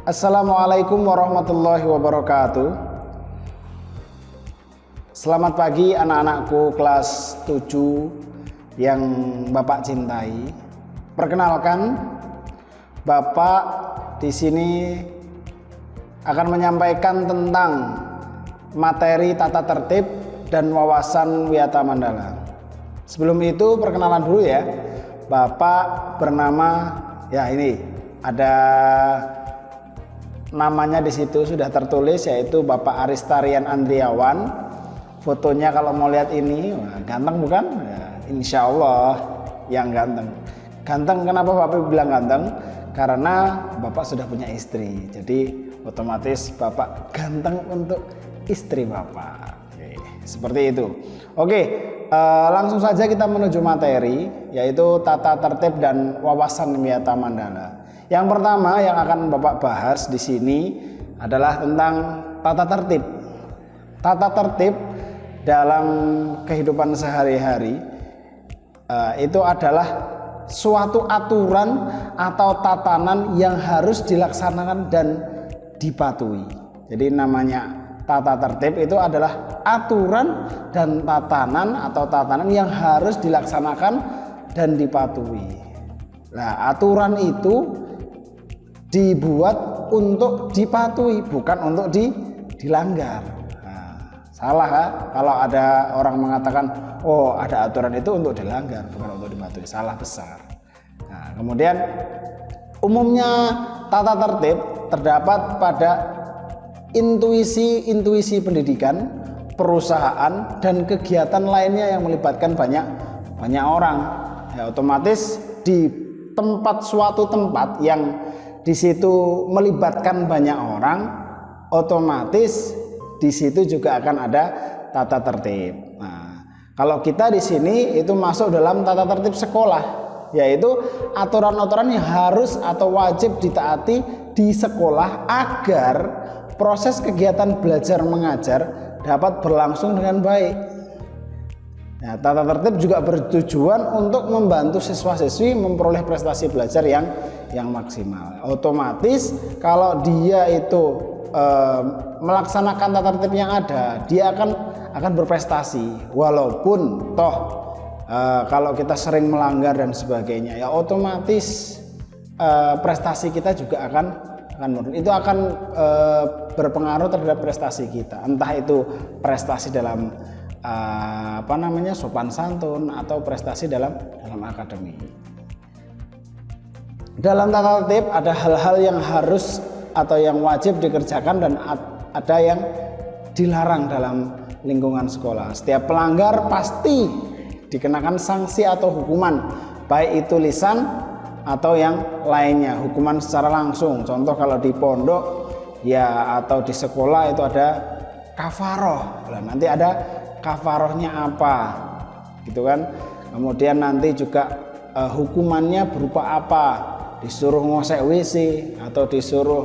Assalamualaikum warahmatullahi wabarakatuh. Selamat pagi anak-anakku kelas 7 yang Bapak cintai. Perkenalkan, Bapak di sini akan menyampaikan tentang materi tata tertib dan wawasan Wiyata Mandala. Sebelum itu perkenalan dulu ya. Bapak bernama, ya ini ada namanya di situ sudah tertulis, yaitu Bapak Aristarian Andriawan. Fotonya kalau mau lihat ini, wah, ganteng bukan? Ya, insya Allah yang ganteng. Ganteng kenapa Bapak bilang ganteng? Karena Bapak sudah punya istri, jadi otomatis Bapak ganteng untuk istri Bapak. Oke, seperti itu. Oke, langsung saja kita menuju materi, yaitu tata tertib dan wawasan Wiyata Mandala. Yang pertama yang akan Bapak bahas di sini adalah tentang tata tertib. Tata tertib dalam kehidupan sehari-hari itu adalah suatu aturan atau tatanan yang harus dilaksanakan dan dipatuhi. Jadi namanya tata tertib itu adalah aturan dan tatanan atau tatanan yang harus dilaksanakan dan dipatuhi. Nah, aturan itu dibuat untuk dipatuhi, bukan untuk dilanggar. Nah, salah kan? Kalau ada orang mengatakan, oh ada aturan itu untuk dilanggar, bukan untuk dipatuhi. Salah besar. Nah, kemudian umumnya tata tertib terdapat pada intuisi pendidikan, perusahaan, dan kegiatan lainnya yang melibatkan banyak orang. Ya, otomatis di suatu tempat yang di situ melibatkan banyak orang, otomatis di situ juga akan ada tata tertib. Nah, kalau kita di sini itu masuk dalam tata tertib sekolah, yaitu aturan-aturan yang harus atau wajib ditaati di sekolah agar proses kegiatan belajar mengajar dapat berlangsung dengan baik. Nah, tata tertib juga bertujuan untuk membantu siswa-siswi memperoleh prestasi belajar yang maksimal. Otomatis kalau dia itu melaksanakan tata tertib yang ada, dia akan berprestasi. Walaupun toh kalau kita sering melanggar dan sebagainya, ya otomatis prestasi kita juga akan menurun. Itu akan berpengaruh terhadap prestasi kita. Entah itu prestasi dalam sopan santun atau prestasi dalam akademi. Dalam tata tertib ada hal-hal yang harus atau yang wajib dikerjakan dan ada yang dilarang dalam lingkungan sekolah. Setiap pelanggar pasti dikenakan sanksi atau hukuman, baik itu lisan atau yang lainnya, hukuman secara langsung. Contoh kalau di pondok ya atau di sekolah itu ada kafaroh. Nah, nanti ada kafarohnya apa gitu kan. Kemudian nanti juga hukumannya berupa apa, disuruh ngosek WC atau disuruh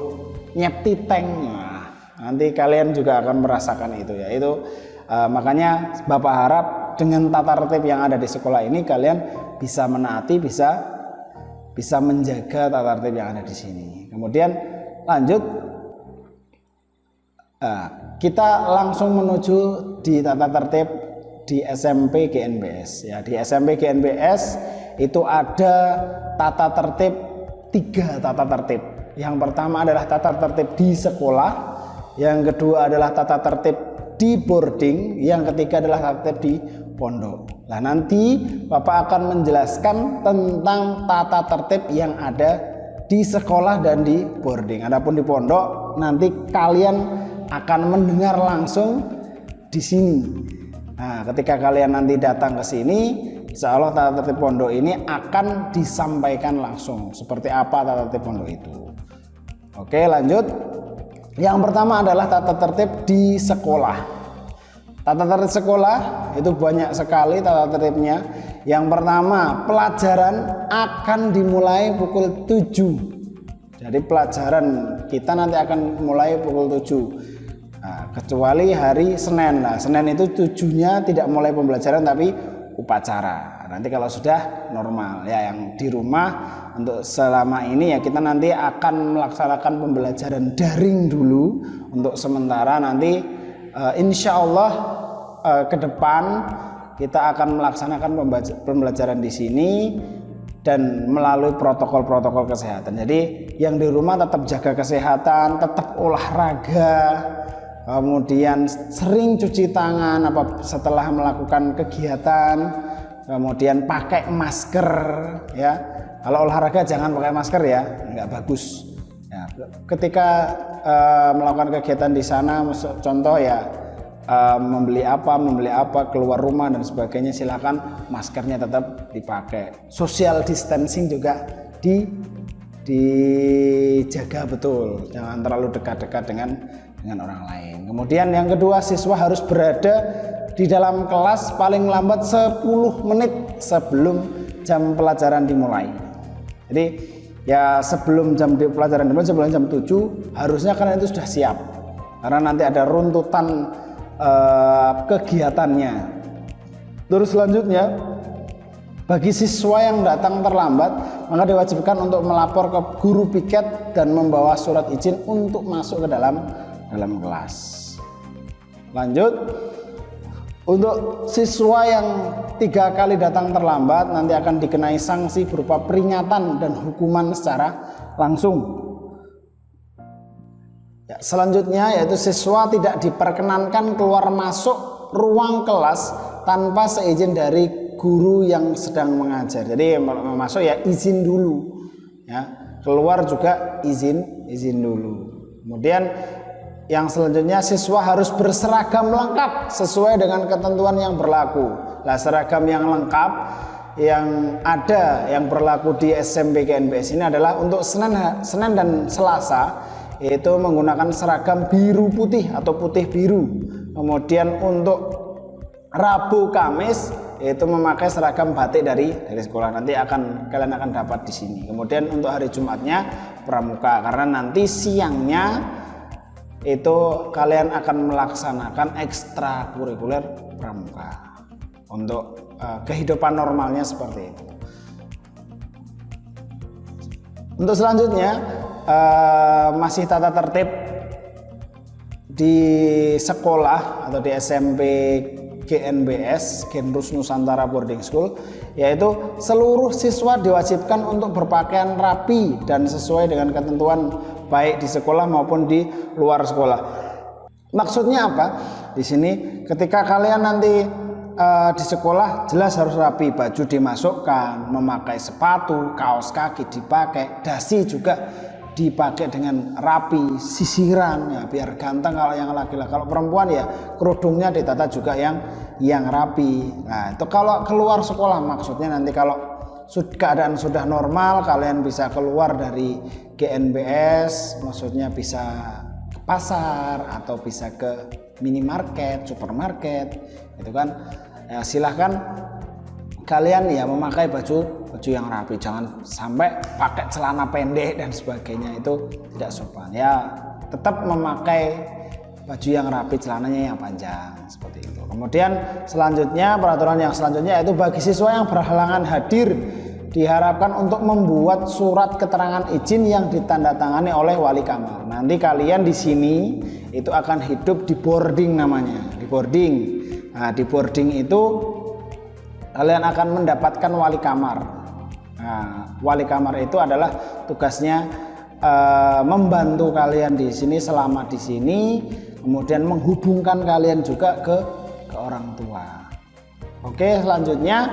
nyepti tank. Nah, nanti kalian juga akan merasakan itu ya. Itu makanya Bapak harap dengan tata tertib yang ada di sekolah ini kalian bisa menaati, bisa menjaga tata tertib yang ada di sini. Kemudian lanjut, kita langsung menuju di tata tertib di SMP GNBS ya. Di SMP GNBS itu ada tata tertib, 3 tata tertib. Yang pertama adalah tata tertib di sekolah, yang kedua adalah tata tertib di boarding, yang ketiga adalah tata tertib di pondok. Nah, nanti Bapak akan menjelaskan tentang tata tertib yang ada di sekolah dan di boarding. Adapun di pondok nanti kalian akan mendengar langsung di sini. Nah, ketika kalian nanti datang ke sini, insya Allah tata tertib pondok ini akan disampaikan langsung seperti apa tata tertib pondok itu. Oke, lanjut. Yang pertama adalah tata tertib di sekolah. Tata tertib sekolah itu banyak sekali tata tertibnya. Yang pertama, pelajaran akan dimulai pukul 7. Jadi pelajaran kita nanti akan mulai pukul 7. Nah, kecuali hari Senin. Nah, Senin itu 7-nya tidak mulai pembelajaran tapi upacara. Nanti kalau sudah normal ya, yang di rumah untuk selama ini ya kita nanti akan melaksanakan pembelajaran daring dulu untuk sementara. Nanti insya Allah ke depan kita akan melaksanakan pembelajaran di sini dan melalui protokol-protokol kesehatan. Jadi yang di rumah tetap jaga kesehatan, tetap olahraga, kemudian sering cuci tangan setelah melakukan kegiatan, kemudian pakai masker ya. Kalau olahraga jangan pakai masker ya, nggak bagus ya. Ketika melakukan kegiatan di sana, contoh ya membeli apa, keluar rumah dan sebagainya, silakan maskernya tetap dipakai. Social distancing juga dijaga betul, jangan terlalu dekat-dekat dengan orang lain. Kemudian yang kedua, siswa harus berada di dalam kelas paling lambat 10 menit sebelum jam pelajaran dimulai. Jadi ya sebelum jam pelajaran dimulai, sebelum jam 7 harusnya kalian itu sudah siap, karena nanti ada runtutan kegiatannya. Terus selanjutnya, bagi siswa yang datang terlambat maka diwajibkan untuk melapor ke guru piket dan membawa surat izin untuk masuk ke dalam kelas. Lanjut, untuk siswa yang 3 kali datang terlambat nanti akan dikenai sanksi berupa peringatan dan hukuman secara langsung. Ya, selanjutnya yaitu siswa tidak diperkenankan keluar masuk ruang kelas tanpa seizin dari guru yang sedang mengajar. Jadi masuk ya izin dulu ya, keluar juga izin dulu. Kemudian yang selanjutnya, siswa harus berseragam lengkap sesuai dengan ketentuan yang berlaku. Nah, seragam yang lengkap yang ada yang berlaku di SMP GNBS ini adalah untuk Senin dan Selasa yaitu menggunakan seragam biru putih atau putih biru. Kemudian untuk Rabu Kamis yaitu memakai seragam batik dari sekolah. Nanti kalian akan dapat di sini. Kemudian untuk hari Jumatnya pramuka, karena nanti siangnya itu kalian akan melaksanakan ekstrakurikuler pramuka untuk kehidupan normalnya seperti itu. Untuk selanjutnya masih tata tertib di sekolah atau di SMP GNBS, Genrus Nusantara Boarding School, yaitu seluruh siswa diwajibkan untuk berpakaian rapi dan sesuai dengan ketentuan baik di sekolah maupun di luar sekolah. Maksudnya apa? Di sini ketika kalian nanti di sekolah jelas harus rapi, baju dimasukkan, memakai sepatu, kaos kaki dipakai, dasi juga dipakai dengan rapi, sisiran ya biar ganteng kalau yang laki-laki. Kalau perempuan ya kerudungnya ditata juga yang rapi. Nah, itu kalau keluar sekolah, maksudnya nanti kalau keadaan sudah normal kalian bisa keluar dari GNBS, maksudnya bisa ke pasar atau bisa ke minimarket, supermarket, itu kan ya, silahkan kalian ya memakai baju yang rapi, jangan sampai pakai celana pendek dan sebagainya, itu tidak sopan ya. Tetap memakai baju yang rapi, celananya yang panjang seperti itu. Kemudian selanjutnya, peraturan yang selanjutnya yaitu bagi siswa yang berhalangan hadir diharapkan untuk membuat surat keterangan izin yang ditandatangani oleh wali kamar. Nanti kalian di sini itu akan hidup di boarding namanya, di boarding. Nah, di boarding itu kalian akan mendapatkan wali kamar. Nah, wali kamar itu adalah tugasnya membantu kalian di sini selama di sini, kemudian menghubungkan kalian juga ke orang tua. Oke, selanjutnya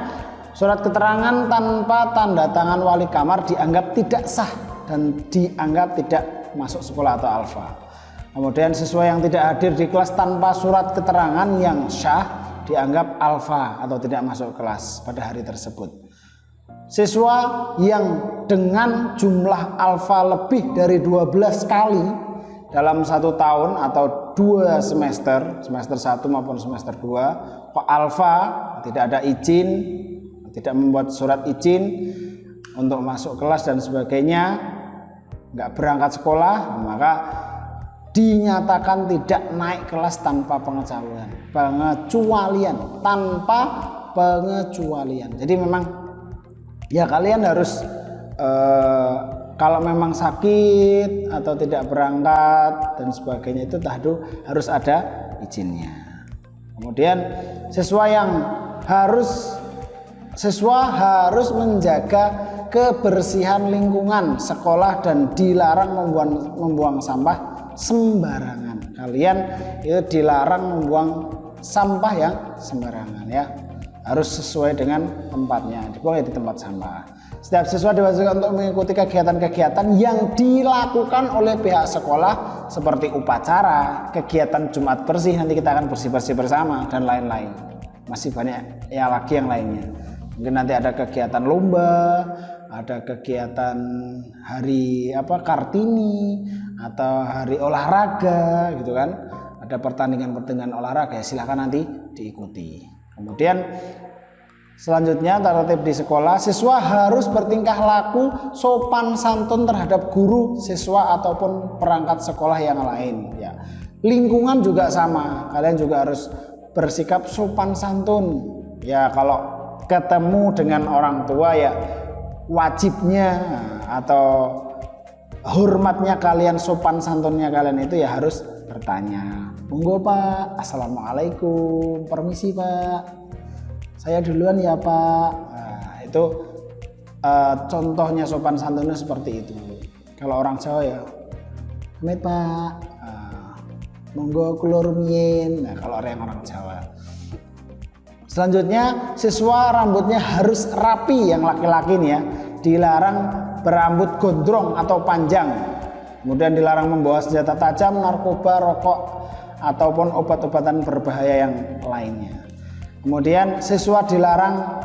surat keterangan tanpa tanda tangan wali kamar dianggap tidak sah dan dianggap tidak masuk sekolah atau alfa. Kemudian siswa yang tidak hadir di kelas tanpa surat keterangan yang syah dianggap alfa atau tidak masuk kelas pada hari tersebut. Siswa yang dengan jumlah alfa lebih dari 12 kali dalam 1 tahun atau 2 semester 1 maupun semester 2 kok alfa, tidak ada izin, tidak membuat surat izin untuk masuk kelas dan sebagainya, nggak berangkat sekolah, maka dinyatakan tidak naik kelas tanpa pengecualian tanpa pengecualian. Jadi memang ya kalian harus kalau memang sakit atau tidak berangkat dan sebagainya itu harus ada izinnya. Kemudian siswa harus menjaga kebersihan lingkungan sekolah dan dilarang membuang sampah sembarangan. Kalian itu dilarang membuang sampah yang sembarangan ya. Harus sesuai dengan tempatnya, dibuang di tempat sampah. Setiap siswa diwajibkan untuk mengikuti kegiatan-kegiatan yang dilakukan oleh pihak sekolah seperti upacara, kegiatan Jumat bersih, nanti kita akan bersih-bersih bersama dan lain-lain. Masih banyak ya lagi yang lainnya. Mungkin nanti ada kegiatan lomba, ada kegiatan hari Kartini atau hari olahraga gitu kan. Ada pertandingan-pertandingan olahraga, ya silahkan nanti diikuti. Kemudian selanjutnya tata tertib di sekolah, siswa harus bertingkah laku sopan santun terhadap guru, siswa ataupun perangkat sekolah yang lain ya. Lingkungan juga sama, kalian juga harus bersikap sopan santun ya. Kalau ketemu dengan orang tua ya wajibnya atau hormatnya kalian, sopan santunnya kalian itu ya harus bertanya, monggo Pak, assalamualaikum, permisi Pak, saya duluan ya Pak. Nah, itu contohnya sopan santunnya seperti itu. Kalau orang Jawa ya, "Met Pak, monggo kula rumiyin." Nah, kalau orang Jawa. Selanjutnya, siswa rambutnya harus rapi, yang laki-laki nih ya. Dilarang berambut gondrong atau panjang. Kemudian dilarang membawa senjata tajam, narkoba, rokok ataupun obat-obatan berbahaya yang lainnya. Kemudian siswa dilarang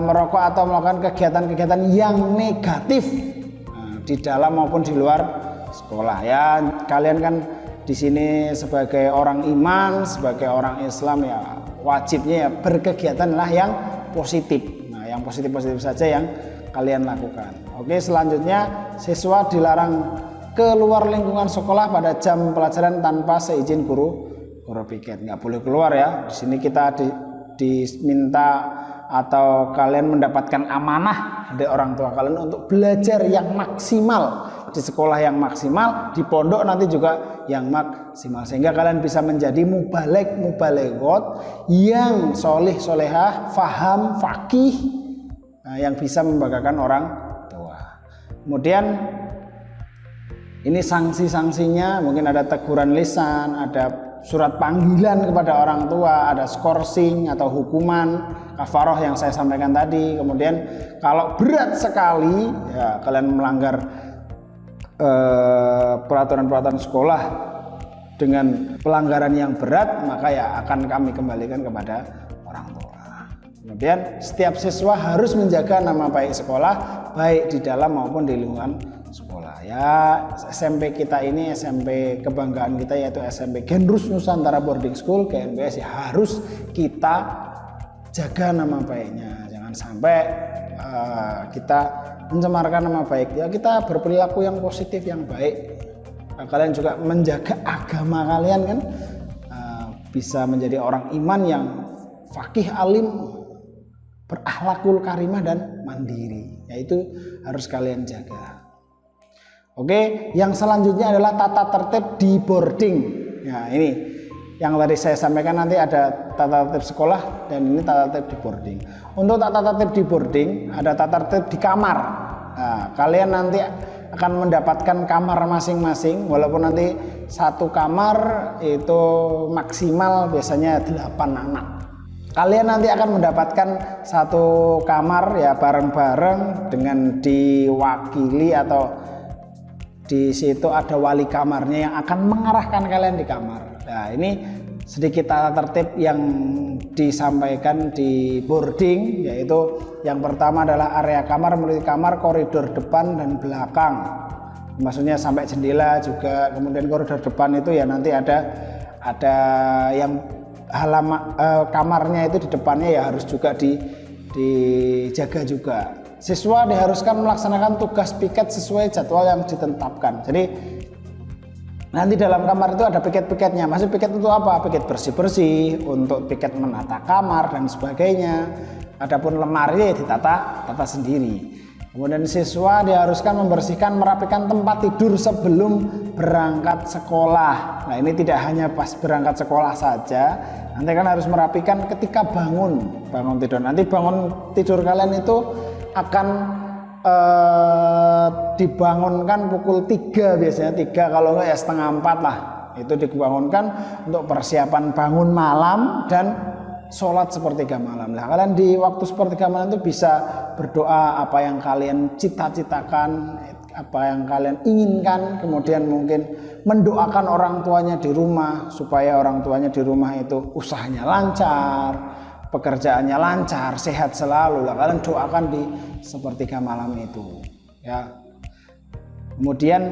merokok atau melakukan kegiatan-kegiatan yang negatif di dalam maupun di luar sekolah. Ya, kalian kan di sini sebagai orang iman, sebagai orang Islam ya wajibnya ya berkegiatan lah yang positif. Nah, yang positif-positif saja yang kalian lakukan. Oke, selanjutnya siswa dilarang keluar lingkungan sekolah pada jam pelajaran tanpa seizin guru piket. Nggak boleh keluar ya. Di sini kita diminta atau kalian mendapatkan amanah dari orang tua kalian untuk belajar yang maksimal di sekolah, yang maksimal di pondok nanti juga yang maksimal, sehingga kalian bisa menjadi mubaleghot yang solih solehah, faham, fakih, yang bisa membanggakan orang tua. Kemudian ini sanksi-sanksinya, mungkin ada teguran lisan, ada surat panggilan kepada orang tua, ada skorsing atau hukuman kafaroh yang saya sampaikan tadi. Kemudian kalau berat sekali ya kalian melanggar peraturan-peraturan sekolah dengan pelanggaran yang berat, maka ya akan kami kembalikan kepada orang tua. Kemudian setiap siswa harus menjaga nama baik sekolah, baik di dalam maupun di lingkungan sekolah. Ya, SMP kita ini SMP kebanggaan kita yaitu SMP Genrus Nusantara Boarding School GNBS, ya harus kita jaga nama baiknya. Jangan sampai kita mencemarkan nama baik. Ya, kita berperilaku yang positif, yang baik. Kalian juga menjaga agama kalian kan, bisa menjadi orang iman yang fakih, alim, berakhlakul karimah dan mandiri. Yaitu harus kalian jaga. Oke, yang selanjutnya adalah tata tertib di boarding. Ya, ini yang tadi saya sampaikan, nanti ada tata tertib sekolah dan ini tata tertib di boarding. Untuk tata tertib di boarding, ada tata tertib di kamar. Nah, kalian nanti akan mendapatkan kamar masing-masing, walaupun nanti satu kamar itu maksimal biasanya 8 anak. Kalian nanti akan mendapatkan satu kamar ya bareng-bareng dengan diwakili atau di situ ada wali kamarnya yang akan mengarahkan kalian di kamar. Nah, ini sedikit tata tertib yang disampaikan di boarding, yaitu yang pertama adalah area kamar, mulai kamar, koridor depan dan belakang. Maksudnya sampai jendela juga. Kemudian koridor depan itu ya nanti ada yang halaman kamarnya itu di depannya ya harus juga dijaga juga. Siswa diharuskan melaksanakan tugas piket sesuai jadwal yang ditetapkan. Jadi Nanti dalam kamar itu ada piket-piketnya. Masih piket untuk apa? Piket bersih-bersih, untuk piket menata kamar dan sebagainya. Adapun lemari ditata sendiri. Kemudian siswa diharuskan membersihkan, merapikan tempat tidur sebelum berangkat sekolah. Nah, ini tidak hanya pas berangkat sekolah saja, nanti kan harus merapikan ketika bangun tidur. Nanti bangun tidur kalian itu akan dibangunkan pukul 3 biasanya, 3 kalau enggak ya setengah 4 lah. Itu dibangunkan untuk persiapan bangun malam dan sholat sepertiga malam. Nah, kalian di waktu sepertiga malam itu bisa berdoa apa yang kalian cita-citakan, apa yang kalian inginkan, kemudian mungkin mendoakan orang tuanya di rumah supaya orang tuanya di rumah itu usahanya lancar, pekerjaannya lancar, sehat selalu. Lah, kalian doakan di sepertiga malam itu, ya. Kemudian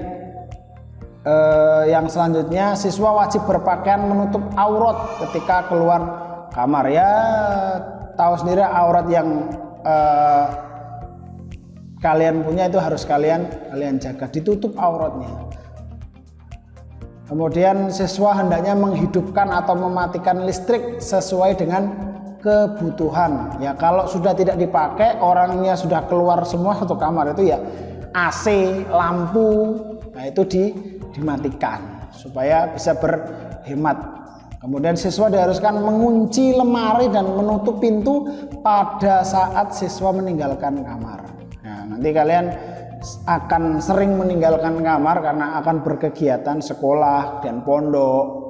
yang selanjutnya, siswa wajib berpakaian menutup aurat ketika keluar kamar. Ya, tahu sendiri aurat yang kalian punya itu harus kalian jaga, ditutup auratnya. Kemudian siswa hendaknya menghidupkan atau mematikan listrik sesuai dengan kebutuhan. Ya, kalau sudah tidak dipakai, orangnya sudah keluar semua satu kamar itu ya AC, lampu, nah itu dimatikan supaya bisa berhemat. Kemudian siswa diharuskan mengunci lemari dan menutup pintu pada saat siswa meninggalkan kamar. Nah, nanti kalian akan sering meninggalkan kamar karena akan berkegiatan sekolah dan pondok.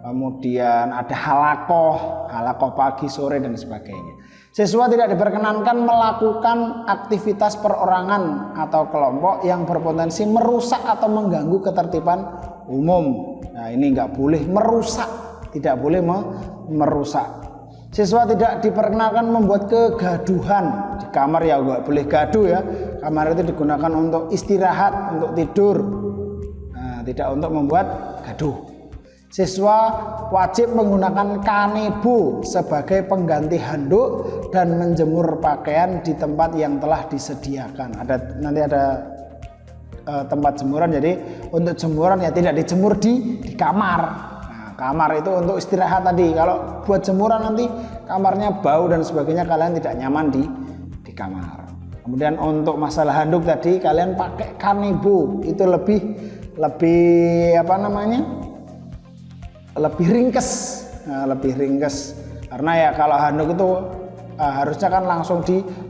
Kemudian ada halakoh pagi, sore dan sebagainya. Siswa tidak diperkenankan melakukan aktivitas perorangan atau kelompok yang berpotensi merusak atau mengganggu ketertiban umum. Nah, ini nggak boleh merusak, tidak boleh merusak. Siswa tidak diperkenankan membuat kegaduhan di kamar, ya nggak boleh gaduh ya. Kamar itu digunakan untuk istirahat, untuk tidur, nah, tidak untuk membuat gaduh. Siswa wajib menggunakan kanebo sebagai pengganti handuk dan menjemur pakaian di tempat yang telah disediakan. Nanti ada tempat jemuran, jadi untuk jemuran ya tidak dijemur di kamar. Nah, kamar itu untuk istirahat tadi. Kalau buat jemuran nanti kamarnya bau dan sebagainya, kalian tidak nyaman di kamar. Kemudian untuk masalah handuk tadi, kalian pakai kanebo, itu lebih apa namanya? lebih ringkes. Nah, lebih ringkes karena ya kalau handuk itu harusnya kan langsung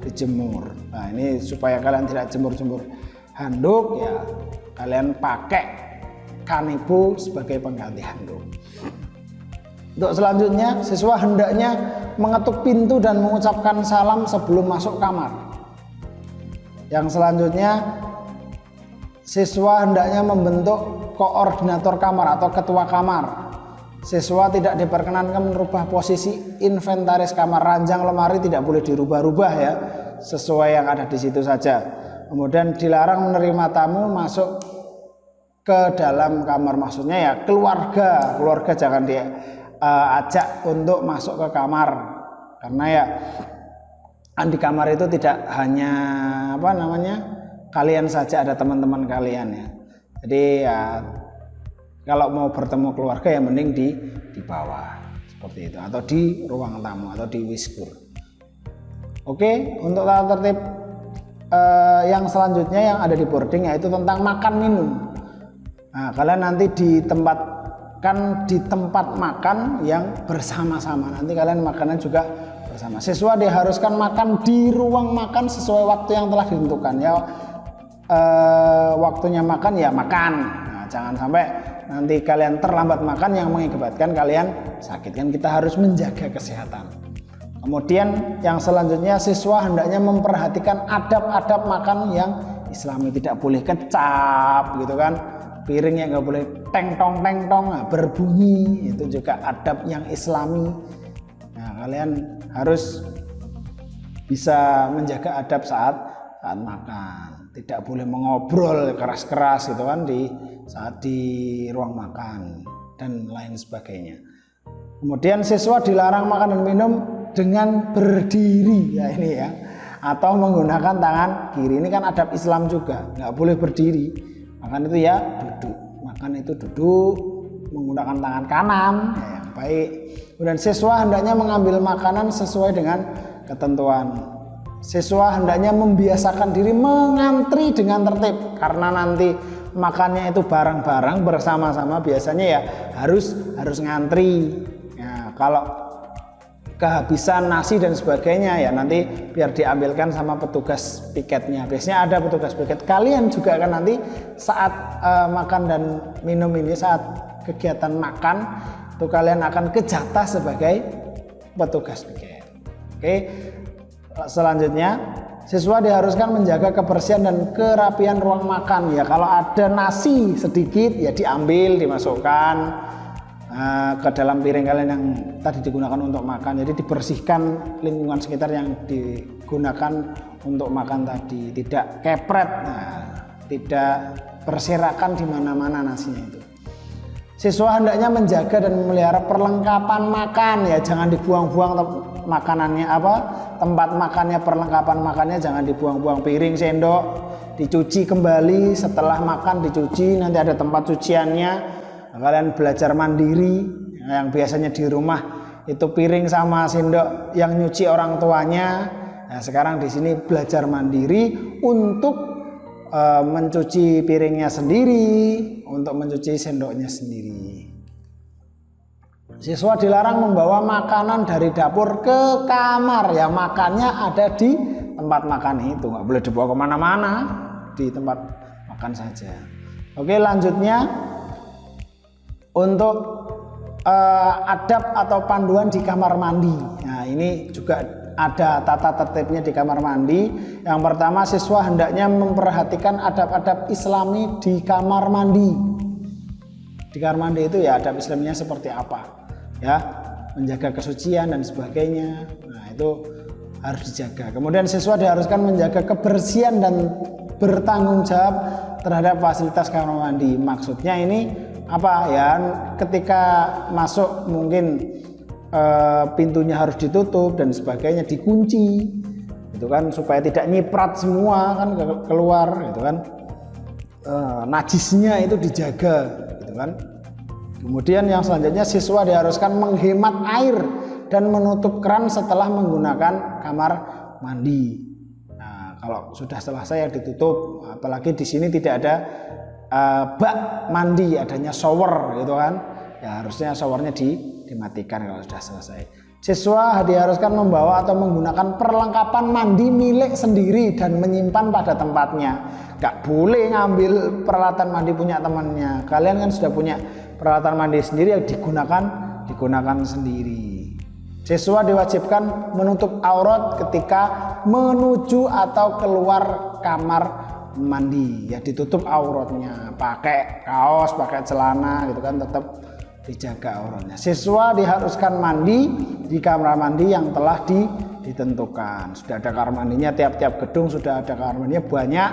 dijemur. Nah, ini supaya kalian tidak jemur-jemur handuk, ya kalian pakai kanebo sebagai pengganti handuk. Untuk selanjutnya, siswa hendaknya mengetuk pintu dan mengucapkan salam sebelum masuk kamar. Yang selanjutnya, siswa hendaknya membentuk koordinator kamar atau ketua kamar. Siswa tidak diperkenankan merubah posisi inventaris kamar. Ranjang lemari tidak boleh dirubah-rubah ya, sesuai yang ada di situ saja. Kemudian dilarang menerima tamu masuk ke dalam kamar, maksudnya ya keluarga jangan diajak untuk masuk ke kamar, karena ya di kamar itu tidak hanya kalian saja, ada teman-teman kalian ya. Jadi ya kalau mau bertemu keluarga ya mending di bawah seperti itu, atau di ruang tamu atau di wiskur. Oke, untuk tata tertib yang selanjutnya yang ada di boarding yaitu tentang makan minum. Nah, kalian nanti ditempatkan di tempat makan yang bersama-sama. Nanti kalian makanan juga bersama. Siswa diharuskan makan di ruang makan sesuai waktu yang telah ditentukan ya. Waktunya makan ya makan. Nah, jangan sampai nanti kalian terlambat makan yang mengakibatkan kalian sakit, kan kita harus menjaga kesehatan. Kemudian yang selanjutnya, siswa hendaknya memperhatikan adab-adab makan yang islami, tidak boleh kecap gitu kan, piringnya nggak boleh teng tong berbunyi, itu juga adab yang islami. Nah, kalian harus bisa menjaga adab saat makan, tidak boleh mengobrol keras-keras gitu kan saat di ruang makan dan lain sebagainya. Kemudian siswa dilarang makan dan minum dengan berdiri ya ini ya, atau menggunakan tangan kiri. Ini kan adab Islam juga, nggak boleh berdiri, makan itu ya duduk makan itu duduk menggunakan tangan kanan ya, yang baik. Kemudian siswa hendaknya mengambil makanan sesuai dengan ketentuan. Siswa hendaknya membiasakan diri mengantri dengan tertib, karena nanti makannya itu bareng-bareng bersama-sama, biasanya ya harus ngantri. Ya, kalau kehabisan nasi dan sebagainya ya nanti biar diambilkan sama petugas piketnya. Biasanya ada petugas piket. Kalian juga akan nanti saat makan dan minum ini, saat kegiatan makan itu kalian akan kejatah sebagai petugas piket. Oke. Selanjutnya, siswa diharuskan menjaga kebersihan dan kerapian ruang makan. Ya, kalau ada nasi sedikit ya diambil, dimasukkan ke dalam piring kalian yang tadi digunakan untuk makan. Jadi dibersihkan lingkungan sekitar yang digunakan untuk makan tadi, tidak kepret, tidak berserakan di mana-mana nasinya itu. Siswa hendaknya menjaga dan memelihara perlengkapan makan, ya jangan dibuang-buang makanannya, tempat makannya, perlengkapan makannya jangan dibuang-buang. Piring, sendok dicuci kembali, setelah makan dicuci, nanti ada tempat cuciannya. Kalian belajar mandiri, yang biasanya di rumah itu piring sama sendok yang nyuci orang tuanya. Nah, sekarang di sini belajar mandiri untuk mencuci piringnya sendiri, untuk mencuci sendoknya sendiri. Siswa dilarang membawa makanan dari dapur ke kamar, ya makannya ada di tempat makan itu, nggak boleh dibawa kemana-mana, di tempat makan saja. Oke, lanjutnya untuk adab atau panduan di kamar mandi. Nah, ini juga ada tata tertibnya di kamar mandi. Yang pertama, siswa hendaknya memperhatikan adab-adab Islami di kamar mandi. Di kamar mandi itu ya adab Islamnya seperti apa? Ya, menjaga kesucian dan sebagainya. Nah, itu harus dijaga. Kemudian siswa diharuskan menjaga kebersihan dan bertanggung jawab terhadap fasilitas kamar mandi. Maksudnya ini apa ya? Ketika masuk mungkin pintunya harus ditutup dan sebagainya, dikunci itu kan supaya tidak nyiprat semua kan keluar gitu kan, najisnya itu dijaga gitu kan. Kemudian yang selanjutnya, siswa diharuskan menghemat air dan menutup keran setelah menggunakan kamar mandi. Nah, kalau sudah selesai ya ditutup, apalagi di sini tidak ada bak mandi, adanya shower gitu kan, ya harusnya showernya dimatikan kalau sudah selesai. Siswa diharuskan membawa atau menggunakan perlengkapan mandi milik sendiri dan menyimpan pada tempatnya. Gak boleh ngambil peralatan mandi punya temannya. Kalian kan sudah punya peralatan mandi sendiri yang digunakan sendiri. Siswa diwajibkan menutup aurat ketika menuju atau keluar kamar mandi. Ya ditutup auratnya, pakai kaos, pakai celana gitu kan, tetap dijaga auratnya. Siswa diharuskan mandi di kamar mandi yang telah ditentukan. Sudah ada kamar mandinya, tiap-tiap gedung sudah ada kamar mandinya banyak.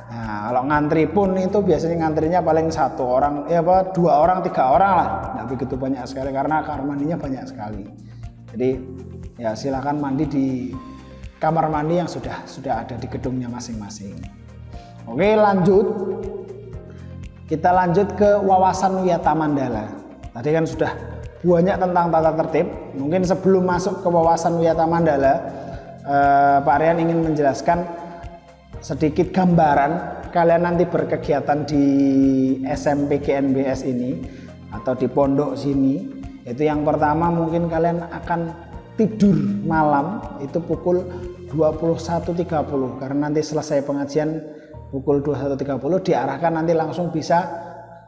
Nah, kalau ngantri pun itu biasanya ngantrinya paling 1 orang, 2 orang, 3 orang lah. Nggak begitu banyak sekali karena kamar mandinya banyak sekali. Jadi ya silakan mandi di kamar mandi yang sudah ada di gedungnya masing-masing. Oke, kita lanjut ke wawasan Wiyata Mandala. Tadi kan sudah banyak tentang tata tertib. Mungkin sebelum masuk ke wawasan Wiyata Mandala, Pak Rian ingin menjelaskan sedikit gambaran kalian nanti berkegiatan di SMP GNBS ini atau di pondok sini. Itu yang pertama, mungkin kalian akan tidur malam itu pukul 21.30 karena nanti selesai pengajian pukul 21.30 diarahkan nanti langsung bisa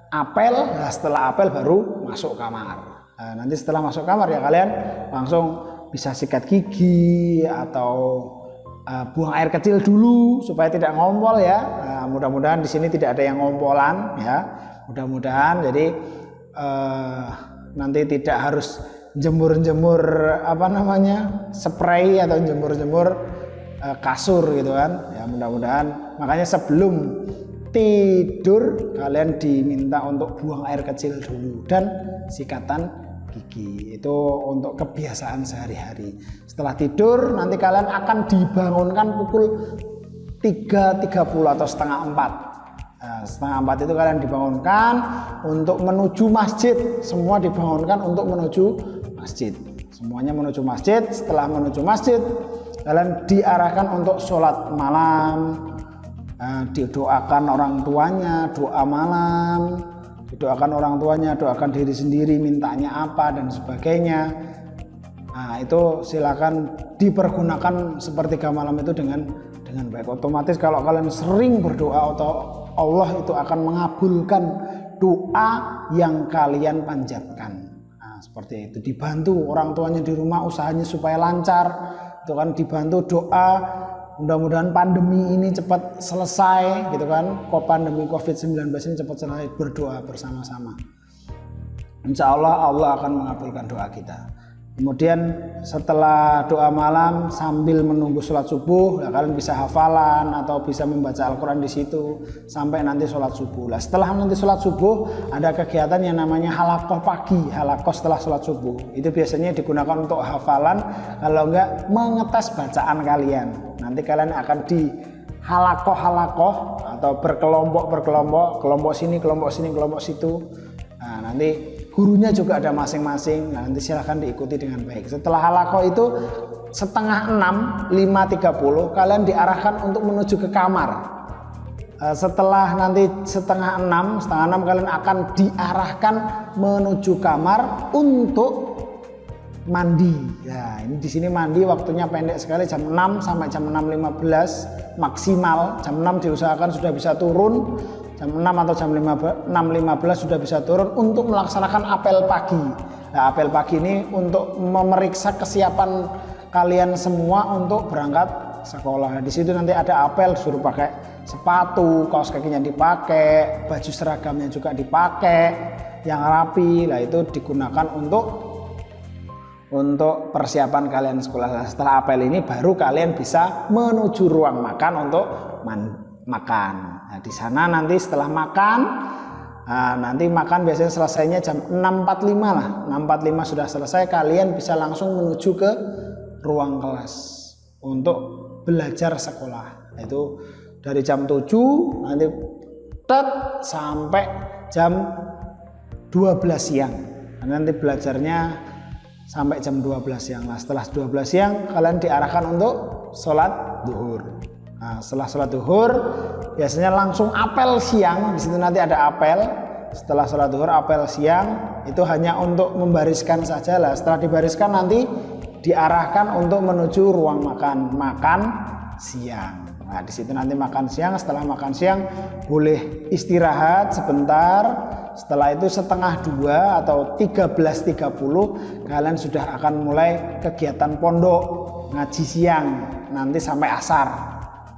apel. Nah, setelah apel baru masuk kamar. Nah, nanti setelah masuk kamar ya kalian langsung bisa sikat gigi atau buang air kecil dulu supaya tidak ngompol ya. Nah, mudah-mudahan di sini tidak ada yang ngompolan ya. Mudah-mudahan jadi nanti tidak harus jemur-jemur spray atau jemur-jemur kasur gitu kan. Ya mudah-mudahan makanya sebelum tidur kalian diminta untuk buang air kecil dulu dan sikatan gigi. Itu untuk kebiasaan sehari-hari. Setelah tidur nanti kalian akan dibangunkan pukul 3.30 atau setengah 4. Nah, setengah 4 itu kalian dibangunkan untuk menuju masjid. Semua dibangunkan untuk menuju masjid. Semuanya menuju masjid. Setelah menuju masjid, kalian diarahkan untuk sholat malam. Didoakan orang tuanya, doa malam. Didoakan orang tuanya, doakan diri sendiri, mintanya apa dan sebagainya. Nah, itu silakan dipergunakan sepertiga malam itu dengan baik. Otomatis kalau kalian sering berdoa, Allah itu akan mengabulkan doa yang kalian panjatkan. Nah, seperti itu. Dibantu orang tuanya di rumah usahanya supaya lancar, itu kan dibantu doa. Mudah-mudahan pandemi ini cepat selesai, gitu kan. Pandemi COVID-19 ini cepat selesai, berdoa bersama-sama. Insya Allah akan mengabulkan doa kita. Kemudian setelah doa malam sambil menunggu sholat subuh, kalian bisa hafalan atau bisa membaca Al-Quran di situ sampai nanti sholat subuh. Nah, setelah nanti sholat subuh ada kegiatan yang namanya halakoh pagi, halakoh setelah sholat subuh. Itu biasanya digunakan untuk hafalan, kalau enggak mengetes bacaan kalian. Nanti kalian akan di halakoh atau berkelompok, kelompok sini, kelompok situ. Nah, nanti gurunya juga ada masing-masing. Nah, nanti silahkan diikuti dengan baik. Setelah halakoh itu setengah 6, 5.30 kalian diarahkan untuk menuju ke kamar. Setelah nanti setengah 6 kalian akan diarahkan menuju kamar untuk mandi. Ya, ini di sini mandi waktunya pendek sekali, jam 6 sampai jam 6.15 maksimal. Jam 6 diusahakan sudah bisa turun. Jam 6 atau jam 6.15 sudah bisa turun untuk melaksanakan apel pagi. Nah, apel pagi ini untuk memeriksa kesiapan kalian semua untuk berangkat sekolah. Di situ nanti ada apel, suruh pakai sepatu, kaos kakinya dipakai, baju seragamnya juga dipakai, yang rapi. Nah, itu digunakan untuk persiapan kalian sekolah. Setelah apel ini baru kalian bisa menuju ruang makan untuk makan. Nah, di sana nanti setelah makan, nanti makan biasanya selesainya jam 6.45 lah. 6.45 sudah selesai, kalian bisa langsung menuju ke ruang kelas untuk belajar sekolah. Itu dari jam 7 nanti sampai jam 12 siang. Nanti belajarnya sampai jam 12 siang. Nah, setelah 12 siang kalian diarahkan untuk sholat duhur. Nah, setelah sholat duhur biasanya langsung apel siang. Di situ nanti ada apel. Setelah sholat duhur apel siang itu hanya untuk membariskan saja lah. Setelah dibariskan nanti diarahkan untuk menuju ruang makan siang. Nah, di situ nanti makan siang. Setelah makan siang boleh istirahat sebentar. Setelah itu setengah 2 atau 13.30 kalian sudah akan mulai kegiatan pondok ngaji siang nanti sampai asar.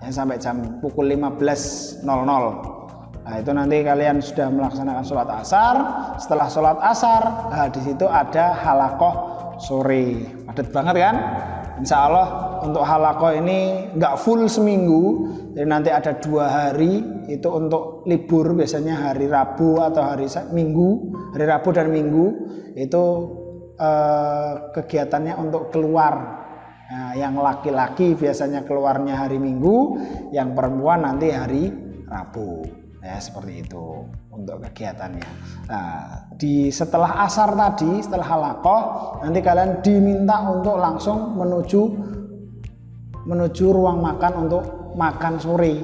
Ya, sampai jam pukul 15.00. Nah, itu nanti kalian sudah melaksanakan sholat asar. Setelah sholat asar, nah, di situ ada halakoh sore. Padat banget kan? Insya Allah untuk halakoh ini nggak full seminggu. Jadi nanti ada 2 hari itu untuk libur, biasanya hari Rabu atau hari Minggu. Hari Rabu dan Minggu itu kegiatannya untuk keluar. Nah, yang laki-laki biasanya keluarnya hari Minggu, yang perempuan nanti hari Rabu. Ya, seperti itu untuk kegiatannya. Nah, setelah asar tadi, setelah halakoh, nanti kalian diminta untuk langsung menuju ruang makan untuk makan sore.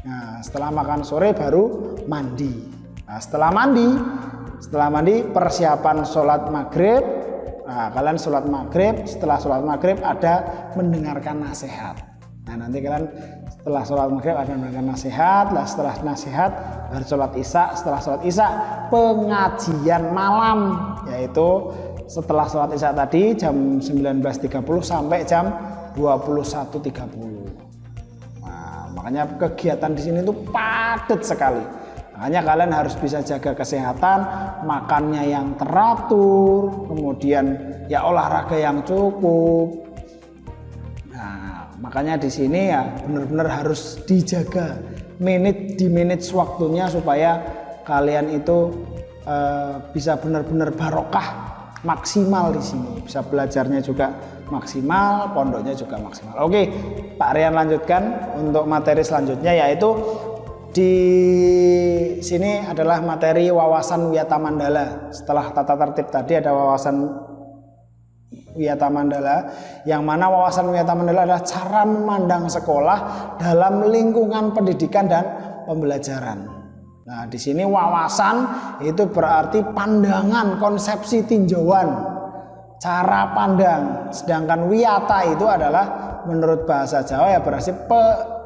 Nah, setelah makan sore baru mandi. Nah, setelah mandi persiapan sholat maghrib. Nah, kalian sholat maghrib. Setelah sholat maghrib ada mendengarkan nasihat. Nah, nanti kalian setelah sholat maghrib ada mendengarkan nasihat. Nah, setelah nasihat baru sholat isya. Setelah sholat isya pengajian malam, yaitu setelah sholat isya tadi jam 19.30 sampai jam 21.30. Nah, makanya kegiatan di sini tuh padat sekali. Makanya kalian harus bisa jaga kesehatan, makannya yang teratur, kemudian ya olahraga yang cukup. Nah, makanya di sini ya benar-benar harus dijaga manage waktunya supaya kalian itu bisa benar-benar barokah maksimal di sini. Bisa belajarnya juga maksimal, pondoknya juga maksimal. Oke, Pak Rian lanjutkan untuk materi selanjutnya, yaitu di sini adalah materi wawasan Wiyata Mandala. Setelah tata tertib tadi ada wawasan Wiyata Mandala, yang mana wawasan Wiyata Mandala adalah cara memandang sekolah dalam lingkungan pendidikan dan pembelajaran. Nah, di sini wawasan itu berarti pandangan, konsepsi, tinjauan, cara pandang. Sedangkan wiyata itu adalah menurut bahasa Jawa ya berarti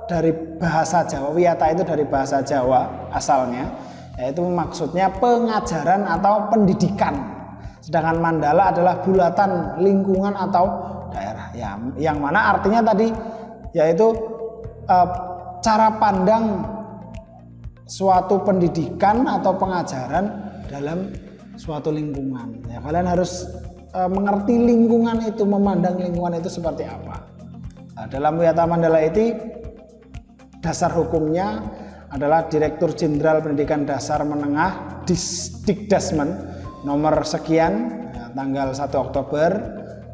dari bahasa Jawa. Wiyata itu dari bahasa Jawa asalnya, yaitu maksudnya pengajaran atau pendidikan. Sedangkan mandala adalah bulatan, lingkungan atau daerah ya, yang mana artinya tadi yaitu cara pandang suatu pendidikan atau pengajaran dalam suatu lingkungan. Ya, kalian harus mengerti lingkungan itu, memandang lingkungan itu seperti apa. Nah, dalam Wiyata Mandala itu dasar hukumnya adalah Direktur Jenderal Pendidikan Dasar Menengah Dikdasmen nomor sekian, ya, tanggal 1 Oktober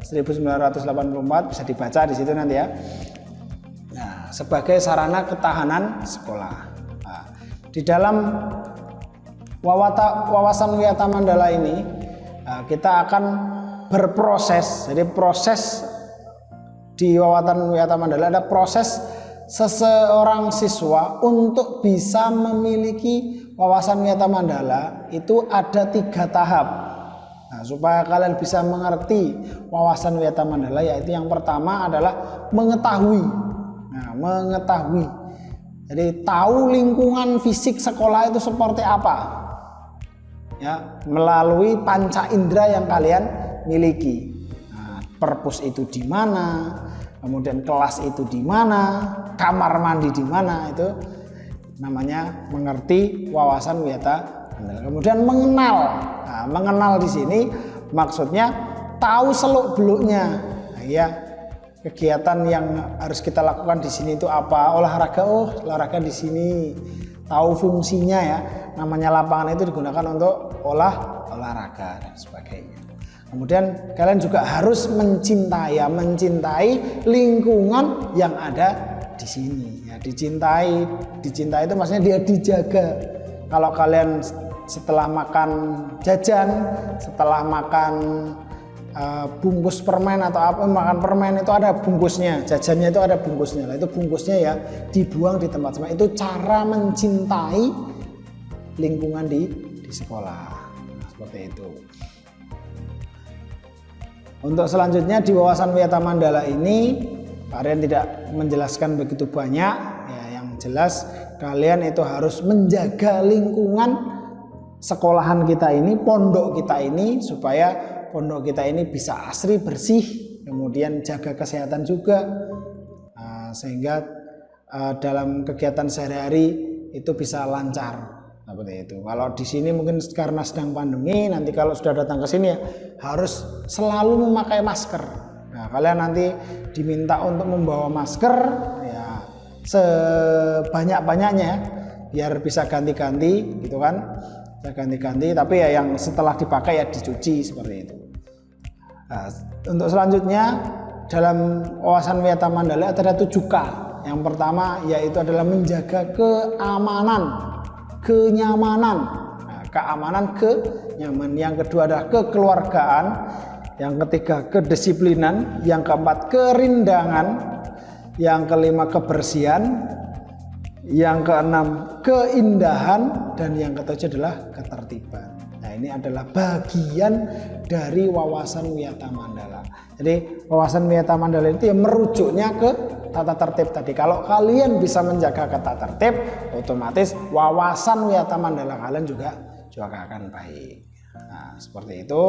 1984, bisa dibaca di situ nanti ya. Nah, sebagai sarana ketahanan sekolah. Nah, di dalam wawasan Wiyata Mandala ini kita akan berproses. Jadi proses di wawasan Wiyata Mandala ada proses seseorang siswa untuk bisa memiliki wawasan Wiyata Mandala itu ada 3 tahap. Nah, supaya kalian bisa mengerti wawasan Wiyata Mandala, yaitu yang pertama adalah mengetahui. Nah, mengetahui. Jadi tahu lingkungan fisik sekolah itu seperti apa. Ya, melalui panca indera yang kalian miliki. Nah, perpus itu di mana, kemudian kelas itu di mana, kamar mandi di mana, itu namanya mengerti wawasan Wiyata Mandala. Kemudian mengenal. Nah, mengenal di sini maksudnya tahu seluk-beluknya. Nah, ya, kegiatan yang harus kita lakukan di sini itu apa? Olahraga, oh olahraga di sini. Tahu fungsinya ya. Namanya lapangan itu digunakan untuk olahraga dan sebagainya. Kemudian kalian juga harus mencintai lingkungan yang ada di sini. Ya, dicintai itu maksudnya dia dijaga. Kalau kalian setelah makan jajan, setelah makan bungkus permen atau apa, makan permen itu ada bungkusnya, jajannya itu ada bungkusnya. Nah, itu bungkusnya ya dibuang di tempat sembarangan. Itu cara mencintai lingkungan di sekolah. Nah, seperti itu. Untuk selanjutnya di wawasan Wiyata Mandala ini kalian tidak menjelaskan begitu banyak ya, yang jelas kalian itu harus menjaga lingkungan sekolahan kita ini, pondok kita ini, supaya pondok kita ini bisa asri, bersih, kemudian jaga kesehatan juga, sehingga dalam kegiatan sehari-hari itu bisa lancar. Seperti itu. Kalau di sini mungkin karena sedang pandemi, nanti kalau sudah datang ke sini ya harus selalu memakai masker. Nah, kalian nanti diminta untuk membawa masker ya sebanyak-banyaknya biar bisa ganti-ganti gitu kan. Bisa ganti-ganti, tapi ya yang setelah dipakai ya dicuci seperti itu. Nah, untuk selanjutnya dalam wawasan Wiyata Mandala ada 7K. Yang pertama yaitu adalah menjaga keamanan, kenyamanan. Nah, keamanan, kenyamanan. Yang kedua adalah kekeluargaan. Yang ketiga kedisiplinan. Yang keempat kerindangan. Yang kelima kebersihan. Yang keenam keindahan. Dan yang ketujuh adalah ketertiban. Nah, ini adalah bagian dari wawasan Wiyata Mandala. Jadi wawasan Wiyata Mandala itu yang merujuknya ke tata tertib tadi. Kalau kalian bisa menjaga tata tertib, otomatis wawasan Wiyata Mandala kalian juga akan baik. Nah, seperti itu.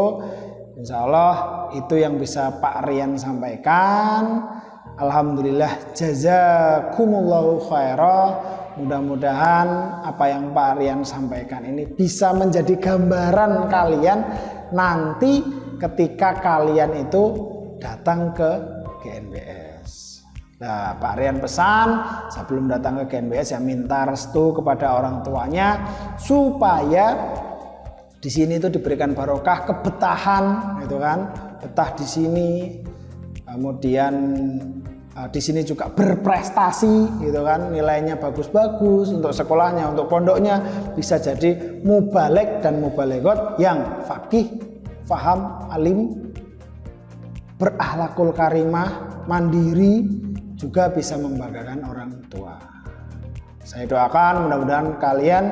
Insya Allah itu yang bisa Pak Rian sampaikan. Alhamdulillah, jazakumullahu khairah. Mudah-mudahan apa yang Pak Rian sampaikan ini bisa menjadi gambaran kalian nanti ketika kalian itu datang ke GNBS. Nah, Pak Rian pesan sebelum datang ke GNBS ya minta restu kepada orang tuanya supaya di sini itu diberikan barokah, kebetahan, gitu kan, betah di sini, kemudian di sini juga berprestasi gitu kan, nilainya bagus-bagus untuk sekolahnya, untuk pondoknya, bisa jadi mubaligh dan mubalighot yang faqih, faham, alim, berakhlakul karimah, mandiri, juga bisa membanggakan orang tua. Saya doakan mudah-mudahan kalian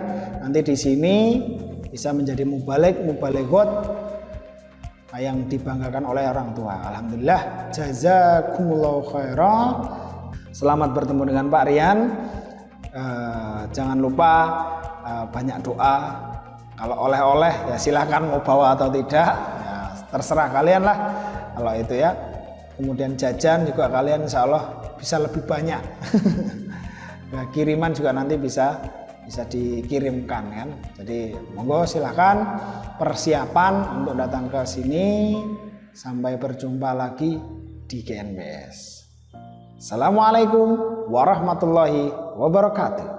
nanti di sini bisa menjadi mubaligh, mubalighot yang dibanggakan oleh orang tua. Alhamdulillah, jazakumullahu khairan. Selamat bertemu dengan Pak Rian. Jangan lupa banyak doa. Kalau oleh-oleh ya silahkan mau bawa atau tidak, ya, terserah kalian lah kalau itu ya. Kemudian jajan juga kalian insya Allah bisa lebih banyak. Ya, kiriman juga nanti bisa dikirimkan kan. Jadi monggo silakan persiapan untuk datang ke sini. Sampai berjumpa lagi di GNBS. Assalamualaikum warahmatullahi wabarakatuh.